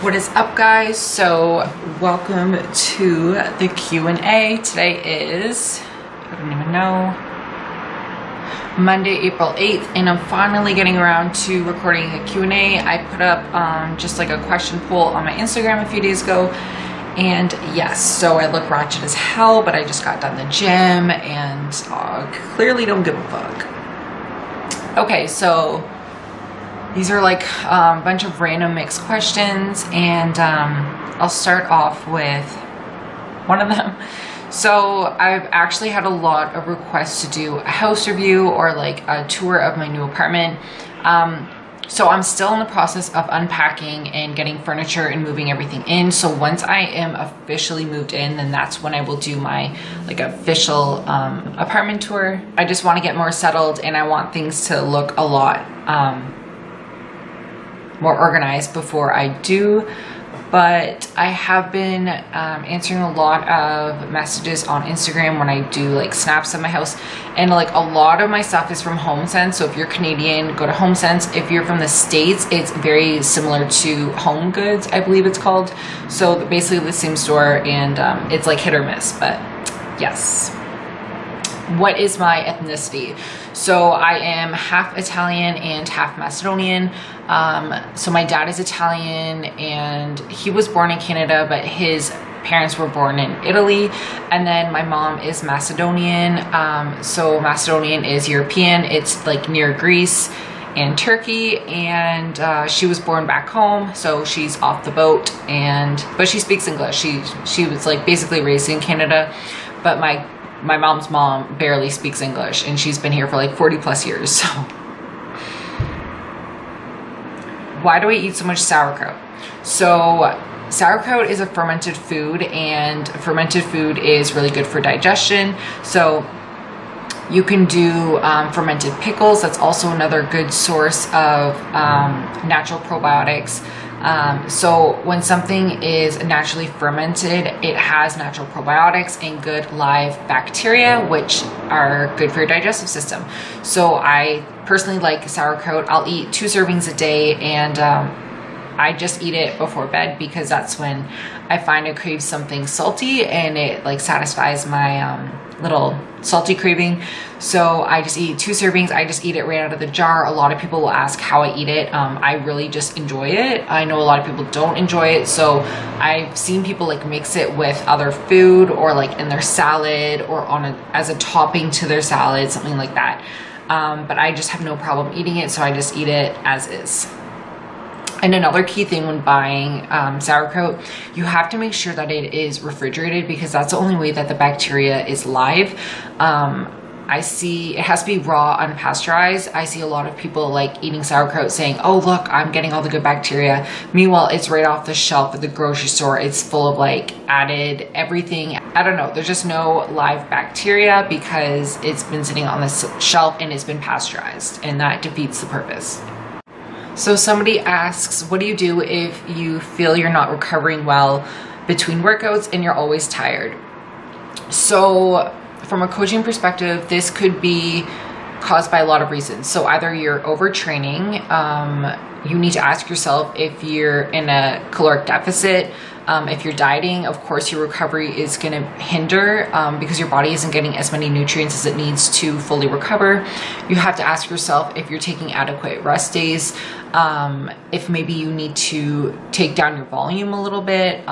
What is up, guys? So welcome to the Q&A. Today is, I don't even know, Monday, April 8th, and I'm finally getting around to recording a Q&A. I put up just like a question poll on my Instagram a few days ago, and yes, so I look ratchet as hell, but I just got done the gym and clearly don't give a fuck. Okay, so these are like a bunch of random mixed questions, and I'll start off with one of them. So I've actually had a lot of requests to do a house review or like a tour of my new apartment. So I'm still in the process of unpacking and getting furniture and moving everything in. So once I am officially moved in, then that's when I will do my like official apartment tour. I just want to get more settled, and I want things to look a lot more organized before I do. But I have been answering a lot of messages on Instagram when I do like snaps of my house, and like a lot of my stuff is from HomeSense. So if you're Canadian, go to HomeSense. If you're from the States, it's very similar to Home Goods, I believe it's called. So basically the same store, and it's like hit or miss, but yes. What is my ethnicity? So I am half Italian and half Macedonian. So my dad is Italian and he was born in Canada, but his parents were born in Italy. And then my mom is Macedonian. So Macedonian is European. It's like near Greece and Turkey, and she was born back home, so she's off the boat, but she speaks English. She was like basically raised in Canada, but my mom's mom barely speaks English, and she's been here for like 40 plus years. So why do I eat so much sauerkraut? So sauerkraut is a fermented food, and fermented food is really good for digestion. So you can do fermented pickles. That's also another good source of natural probiotics. So when something is naturally fermented, it has natural probiotics and good live bacteria, which are good for your digestive system. So I personally like sauerkraut. I'll eat 2 servings a day, and I just eat it before bed because that's when I find I crave something salty, and it like satisfies my little salty craving. So I just eat 2 servings. I just eat it right out of the jar. A lot of people will ask how I eat it. I really just enjoy it. I know a lot of people don't enjoy it, so I've seen people like mix it with other food, or like in their salad, or as a topping to their salad, something like that. But I just have no problem eating it, so I just eat it as is. And another key thing when buying sauerkraut, you have to make sure that it is refrigerated, because that's the only way that the bacteria is live. I see it has to be raw, unpasteurized. I see a lot of people like eating sauerkraut saying, oh look, I'm getting all the good bacteria. Meanwhile, it's right off the shelf at the grocery store. It's full of like added everything. I don't know, there's just no live bacteria because it's been sitting on this shelf and it's been pasteurized, and that defeats the purpose. So somebody asks, what do you do if you feel you're not recovering well between workouts and you're always tired? So from a coaching perspective, this could be caused by a lot of reasons. So either you're overtraining, you need to ask yourself if you're in a caloric deficit. If you're dieting, of course your recovery is going to hinder because your body isn't getting as many nutrients as it needs to fully recover. You have to ask yourself if you're taking adequate rest days, if maybe you need to take down your volume a little bit,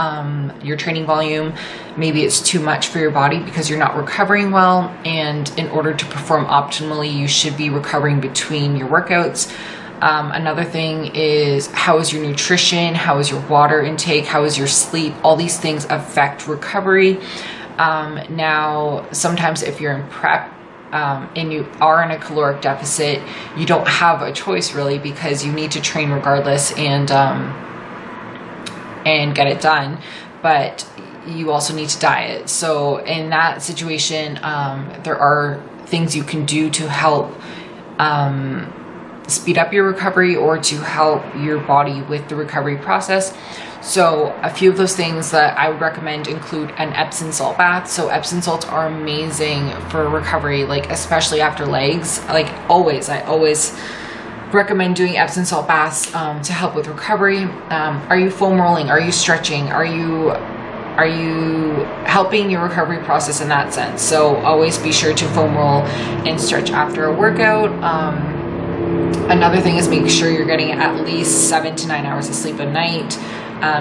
your training volume. Maybe it's too much for your body because you're not recovering well, and in order to perform optimally, you should be recovering between your workouts. Another thing is, how is your nutrition? How is your water intake? How is your sleep? All these things affect recovery. Now, sometimes if you're in prep and you are in a caloric deficit, you don't have a choice really, because you need to train regardless and get it done. But you also need to diet. So in that situation, there are things you can do to help speed up your recovery, or to help your body with the recovery process. So a few of those things that I would recommend include an Epsom salt bath. So Epsom salts are amazing for recovery, like especially after legs. Like I always recommend doing Epsom salt baths to help with recovery. Are you foam rolling? Are you stretching? Are you helping your recovery process in that sense? So always be sure to foam roll and stretch after a workout. Another thing is make sure you're getting at least 7 to 9 hours of sleep a night.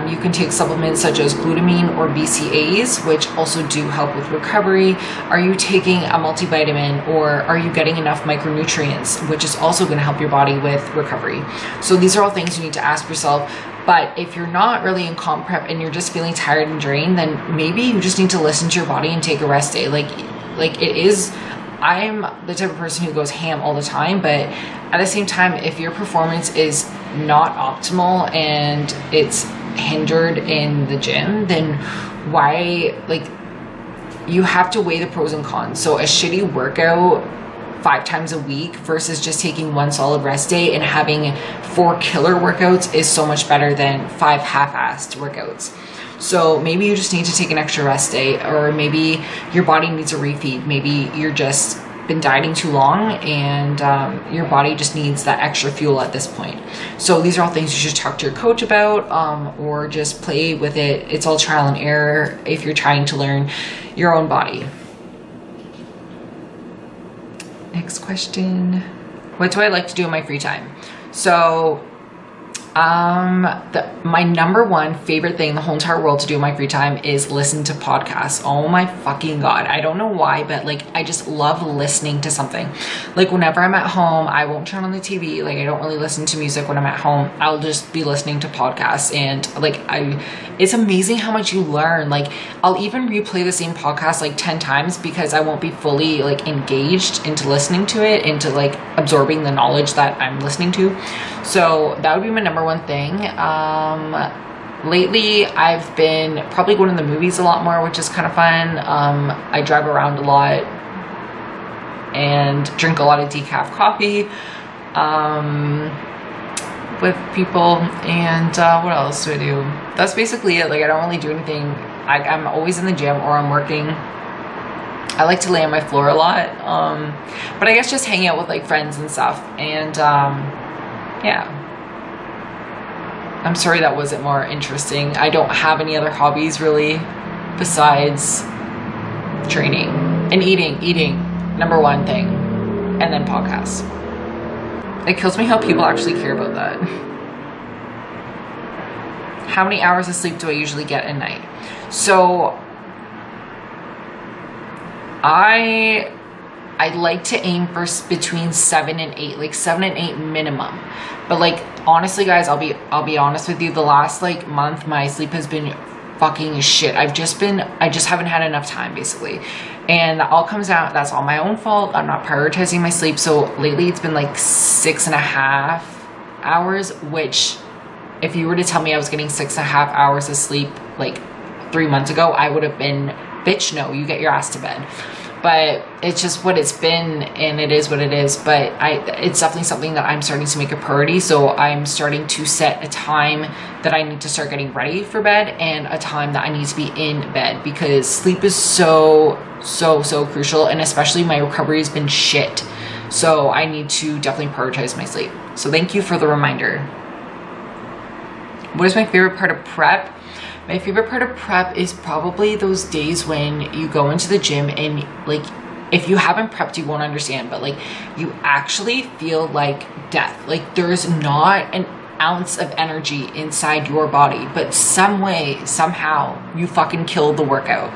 You can take supplements such as glutamine or BCAAs, which also do help with recovery. Are you taking a multivitamin, or are you getting enough micronutrients, which is also going to help your body with recovery? So these are all things you need to ask yourself. But if you're not really in comp prep and you're just feeling tired and drained, then maybe you just need to listen to your body and take a rest day. Like it is, I'm the type of person who goes ham all the time, but at the same time, if your performance is not optimal and it's hindered in the gym, then why, like, you have to weigh the pros and cons. So a shitty workout 5 times a week versus just taking 1 solid rest day and having 4 killer workouts is so much better than 5 half-assed workouts. So maybe you just need to take an extra rest day, or maybe your body needs a refeed. Maybe you're just been dieting too long and your body just needs that extra fuel at this point. So these are all things you should talk to your coach about, or just play with it. It's all trial and error if you're trying to learn your own body. Next question. What do I like to do in my free time? So my number one favorite thing in the whole entire world to do in my free time is listen to podcasts. Oh my fucking God. I don't know why, but like, I just love listening to something. Like whenever I'm at home, I won't turn on the TV. Like I don't really listen to music when I'm at home. I'll just be listening to podcasts, and like it's amazing how much you learn. Like I'll even replay the same podcast like 10 times because I won't be fully like engaged into listening to it, into like absorbing the knowledge that I'm listening to. So that would be my number one thing. Lately I've been probably going to the movies a lot more, which is kind of fun. I drive around a lot and drink a lot of decaf coffee with people. And what else do I do? That's basically it. Like I don't really do anything. I'm always in the gym or I'm working. I like to lay on my floor a lot, but I guess just hang out with like friends and stuff. And yeah, I'm sorry that wasn't more interesting. I don't have any other hobbies really besides training and eating, number one thing, and then podcasts. It kills me how people actually care about that. How many hours of sleep do I usually get a night? So I like to aim for between 7 and 8, like 7 and 8 minimum. But like honestly guys, I'll be honest with you, the last like month my sleep has been fucking shit. I just haven't had enough time basically. And that all comes out, that's all my own fault. I'm not prioritizing my sleep. So lately it's been like 6.5 hours, which if you were to tell me I was getting 6.5 hours of sleep like 3 months ago, I would have been, bitch, no, you get your ass to bed. But it's just what it's been, and it is what it is. But it's definitely something that I'm starting to make a priority. So I'm starting to set a time that I need to start getting ready for bed and a time that I need to be in bed, because sleep is so crucial, and especially my recovery has been shit. So I need to definitely prioritize my sleep. So thank you for the reminder. What is my favorite part of prep? My favorite part of prep is probably those days when you go into the gym and like, if you haven't prepped, you won't understand, but like you actually feel like death. Like there's not an ounce of energy inside your body, but some way, somehow you fucking killed the workout.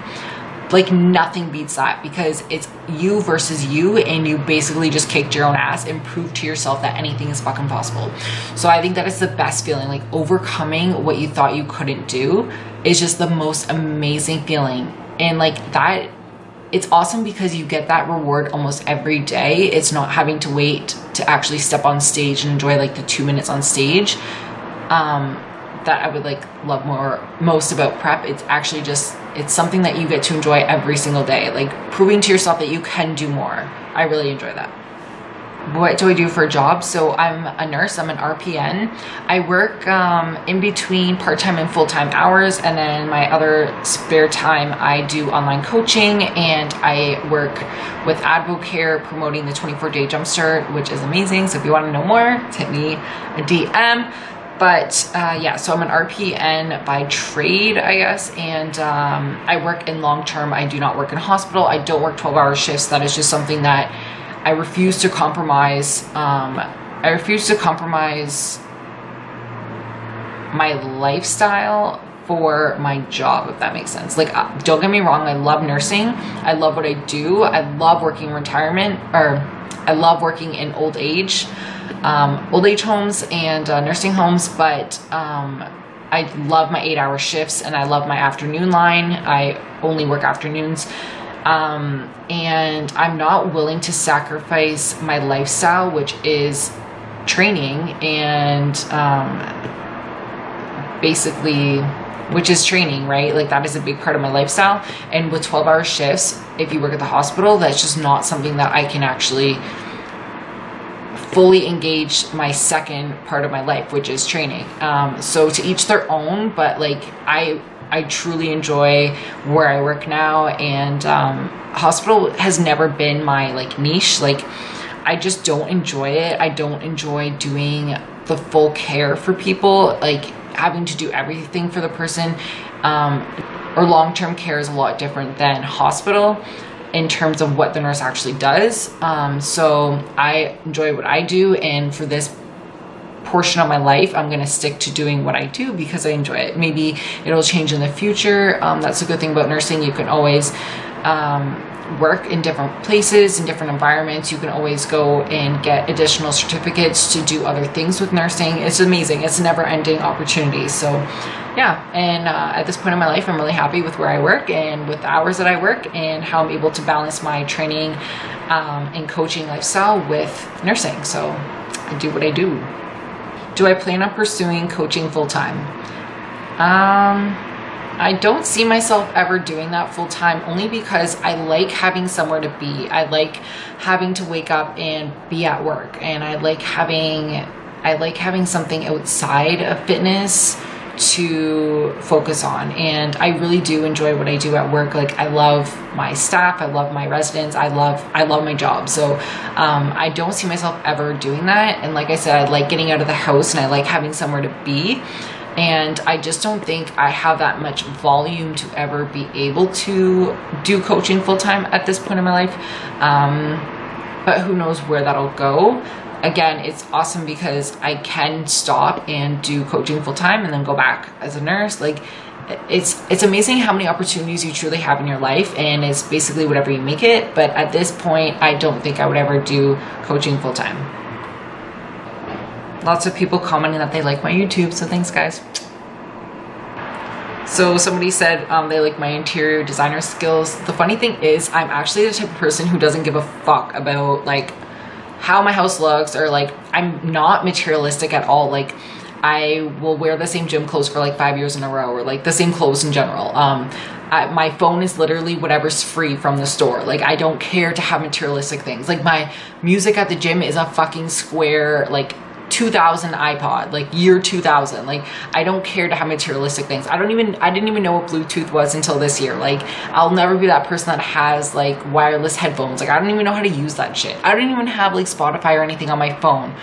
Like nothing beats that, because it's you versus you, and you basically just kicked your own ass and proved to yourself that anything is fucking possible. So I think that is the best feeling. Like overcoming what you thought you couldn't do is just the most amazing feeling. And like that, it's awesome because you get that reward almost every day. It's not having to wait to actually step on stage and enjoy like the 2 minutes on stage. That I would like love most about prep. It's actually just, it's something that you get to enjoy every single day, like proving to yourself that you can do more. I really enjoy that. what do I do for a job? So I'm a nurse, I'm an RPN. I work in between part-time and full-time hours, and then my other spare time I do online coaching, and I work with AdvoCare promoting the 24-day jumpstart, which is amazing. So if you want to know more, hit me a DM. But yeah, so I'm an RPN by trade, I guess, and I work in long-term. I do not work in hospital. I don't work 12-hour shifts. That is just something that I refuse to compromise. I refuse to compromise my lifestyle for my job, if that makes sense. Like, don't get me wrong, I love nursing. I love what I do. I love working retirement, or I love working in old age homes and nursing homes, but I love my 8-hour shifts, and I love my afternoon line. I only work afternoons. And I'm not willing to sacrifice my lifestyle, which is training, and basically, which is training, right? Like, that is a big part of my lifestyle. And with 12-hour shifts, if you work at the hospital, that's just not something that I can actually fully engage my second part of my life, which is training. So to each their own, but like, I truly enjoy where I work now, and hospital has never been my like niche. Like, I just don't enjoy it. I don't enjoy doing the full care for people, like having to do everything for the person. Or long-term care is a lot different than hospital in terms of what the nurse actually does. So I enjoy what I do, and for this portion of my life, I'm going to stick to doing what I do because I enjoy it. Maybe it'll change in the future. That's a good thing about nursing. You can always work in different places, in different environments. You can always go and get additional certificates to do other things with nursing. It's amazing. It's a never-ending opportunity. So yeah, and at this point in my life, I'm really happy with where I work and with the hours that I work, and how I'm able to balance my training and coaching lifestyle with nursing. So I do what I do. Do I plan on pursuing coaching full-time? I don't see myself ever doing that full-time, only because I like having somewhere to be. I like having to wake up and be at work, and I like having something outside of fitness to focus on. And I really do enjoy what I do at work. Like, I love my staff, I love my residents, I love my job. So I don't see myself ever doing that. And like I said, I like getting out of the house, and I like having somewhere to be. And I just don't think I have that much volume to ever be able to do coaching full-time at this point in my life. But who knows where that'll go. Again, it's awesome because I can stop and do coaching full-time and then go back as a nurse. Like, it's amazing how many opportunities you truly have in your life, and it's basically whatever you make it. But at this point, I don't think I would ever do coaching full-time. Lots of people commenting that they like my YouTube, so thanks guys. So somebody said they like my interior designer skills. The funny thing is, I'm actually the type of person who doesn't give a fuck about like how my house looks, or like, I'm not materialistic at all. Like, I will wear the same gym clothes for like 5 years in a row, or like the same clothes in general. My phone is literally whatever's free from the store. Like, I don't care to have materialistic things. Like, my music at the gym is a fucking square, like 2000 iPod, like year 2000. Like, I don't care to have materialistic things. I didn't even know what Bluetooth was until this year. Like, I'll never be that person that has like wireless headphones. Like, I don't even know how to use that shit. I don't even have like Spotify or anything on my phone.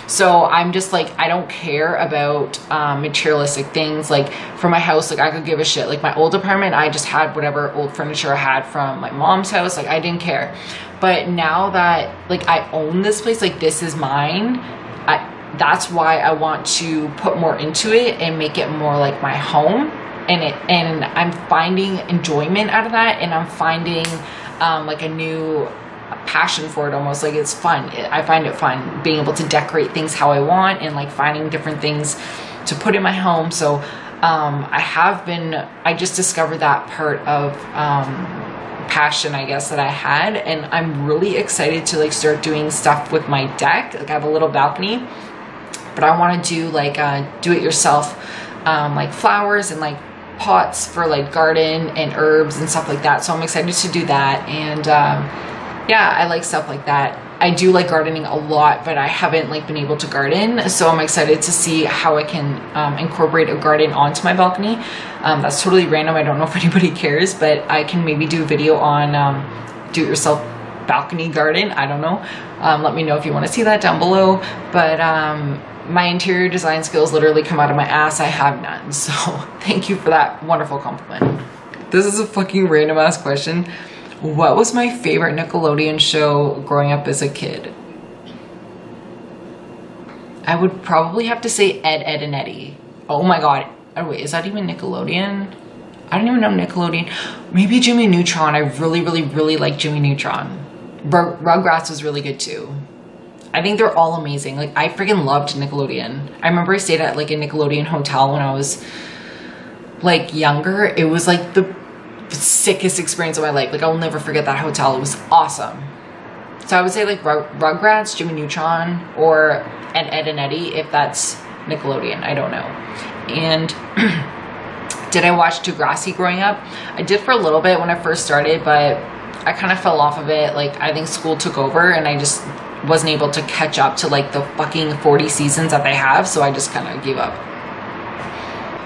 So I'm just like, I don't care about materialistic things. Like, for my house, like, I could give a shit. Like, my old apartment, I just had whatever old furniture I had from my mom's house. Like, I didn't care. But now that like I own this place, like, this is mine, that's why I want to put more into it and make it more like my home. And I'm finding enjoyment out of that, and I'm finding like a new passion for it almost. Like, it's fun. I find it fun being able to decorate things how I want, and like finding different things to put in my home. So I just discovered that part of passion, I guess, that I had, and I'm really excited to like start doing stuff with my deck. Like, I have a little balcony, but I want to do like do it yourself like flowers and like pots for like garden and herbs and stuff like that. So I'm excited to do that. And yeah, I like stuff like that. I do like gardening a lot, but I haven't like been able to garden. So I'm excited to see how I can incorporate a garden onto my balcony. That's totally random. I don't know if anybody cares, but I can maybe do a video on do-it-yourself balcony garden. I don't know. Let me know if you want to see that down below. But my interior design skills literally come out of my ass. I have none. So thank you for that wonderful compliment. This is a fucking random ass question. What was my favorite Nickelodeon show growing up as a kid? I would probably have to say Ed, Ed and Eddie. Oh my god. Oh wait, is that even Nickelodeon? I don't even know Nickelodeon. Maybe Jimmy Neutron. I really like Jimmy Neutron. Rugrats was really good too. I think they're all amazing. Like, I freaking loved Nickelodeon. I remember I stayed at like a Nickelodeon hotel when I was like younger. It was like the sickest experience of my life. Like, I'll never forget that hotel. It was awesome. So I would say like Rugrats, Jimmy Neutron, or Ed and Eddie, if that's Nickelodeon. I don't know. And did I watch Degrassi growing up? I did for a little bit when I first started, but I kind of fell off of it. Like, I think school took over and I just wasn't able to catch up to like the fucking 40 seasons that they have. So I just kind of gave up.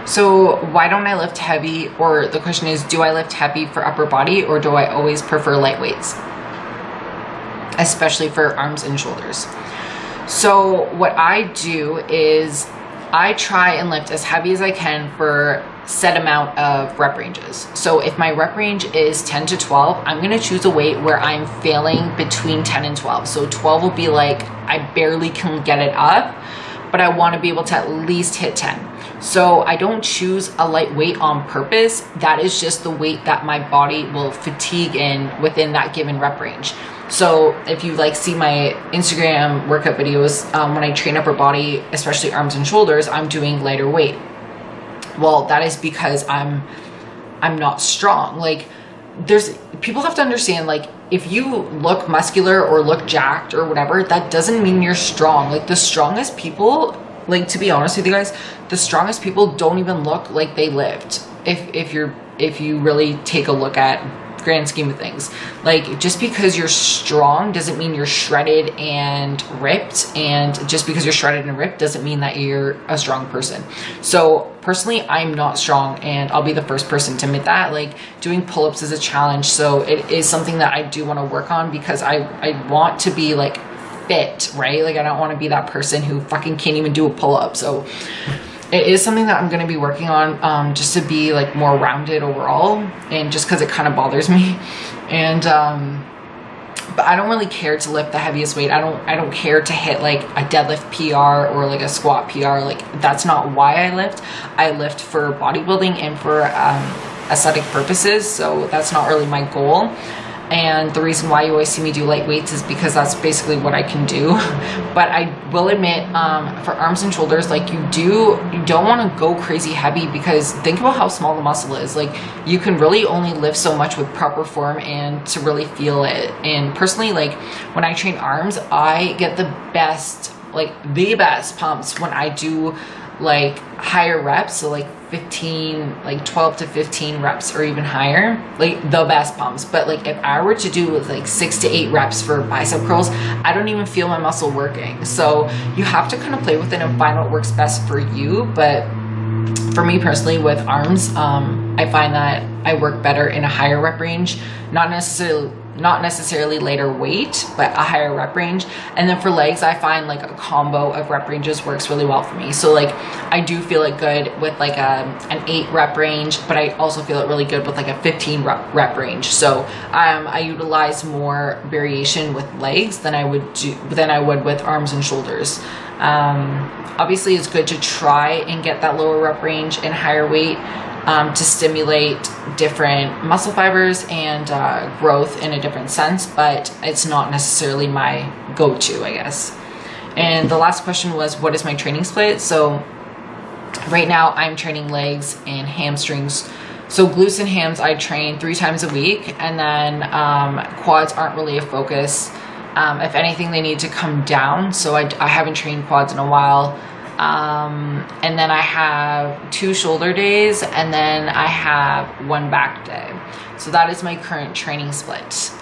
So why don't I lift heavy? Or the question is, do I lift heavy for upper body, or do I always prefer light weights? Especially for arms and shoulders. So what I do is I try and lift as heavy as I can for set amount of rep ranges. So if my rep range is 10 to 12, I'm going to choose a weight where I'm failing between 10 and 12. So 12 will be like, I barely can get it up, but I want to be able to at least hit 10. So I don't choose a light weight on purpose. That is just the weight that my body will fatigue in within that given rep range. So if you like see my Instagram workout videos, when I train upper body, especially arms and shoulders, I'm doing lighter weight. Well, that is because I'm not strong. Like, people have to understand, like, if you look muscular or look jacked or whatever, that doesn't mean you're strong. Like, the strongest people, like, to be honest with you guys, the strongest people don't even look like they lived. If you really take a look at grand scheme of things, like, just because you're strong doesn't mean you're shredded and ripped, and just because you're shredded and ripped doesn't mean that you're a strong person. So personally, I'm not strong, and I'll be the first person to admit that. Like, doing pull-ups is a challenge, so it is something that I do want to work on, because I want to be like fit, right? Like, I don't want to be that person who fucking can't even do a pull-up. So it is something that I'm going to be working on, just to be like more rounded overall, and just because it kind of bothers me. And but I don't really care to lift the heaviest weight. I don't care to hit like a deadlift PR or like a squat PR. Like, that's not why I lift. I lift for bodybuilding and for aesthetic purposes, so that's not really my goal. And the reason why you always see me do light weights is because that's basically what I can do. But I will admit, for arms and shoulders, like, you don't want to go crazy heavy, because think about how small the muscle is. Like, you can really only lift so much with proper form and to really feel it. And personally, like, when I train arms, I get the best pumps when I do like higher reps. So like 12 to 15 reps or even higher, like the best pumps. But like, if I were to do like 6 to 8 reps for bicep curls, I don't even feel my muscle working. So you have to kind of play with it and find what works best for you. But for me personally, with arms, I find that I work better in a higher rep range, not necessarily lighter weight, but a higher rep range. And then for legs, I find like a combo of rep ranges works really well for me. So like, I do feel it good with like an 8 rep range, but I also feel it really good with like a 15 rep range. So I utilize more variation with legs than I would with arms and shoulders. Obviously it's good to try and get that lower rep range and higher weight, to stimulate different muscle fibers and growth in a different sense, but it's not necessarily my go-to, I guess. And the last question was, what is my training split? So right now I'm training legs and hamstrings. So glutes and hams I train 3 times a week, and then quads aren't really a focus. If anything, they need to come down, so I haven't trained quads in a while. And then I have 2 shoulder days, and then I have 1 back day. So that is my current training split.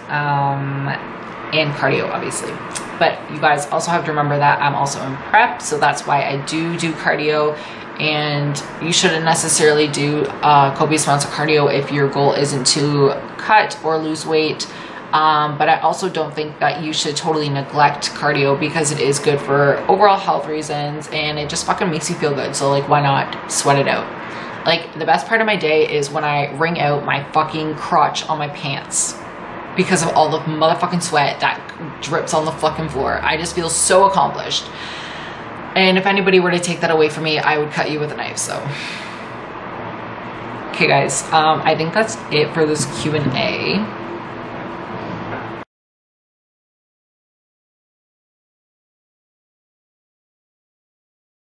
and cardio, obviously. But you guys also have to remember that I'm also in prep, so that's why I do cardio. And you shouldn't necessarily do copious amounts of cardio if your goal isn't to cut or lose weight. But I also don't think that you should totally neglect cardio, because it is good for overall health reasons and it just fucking makes you feel good. So like, why not sweat it out? Like, the best part of my day is when I wring out my fucking crotch on my pants because of all the motherfucking sweat that drips on the fucking floor. I just feel so accomplished. And if anybody were to take that away from me, I would cut you with a knife. So, okay guys, I think that's it for this Q&A.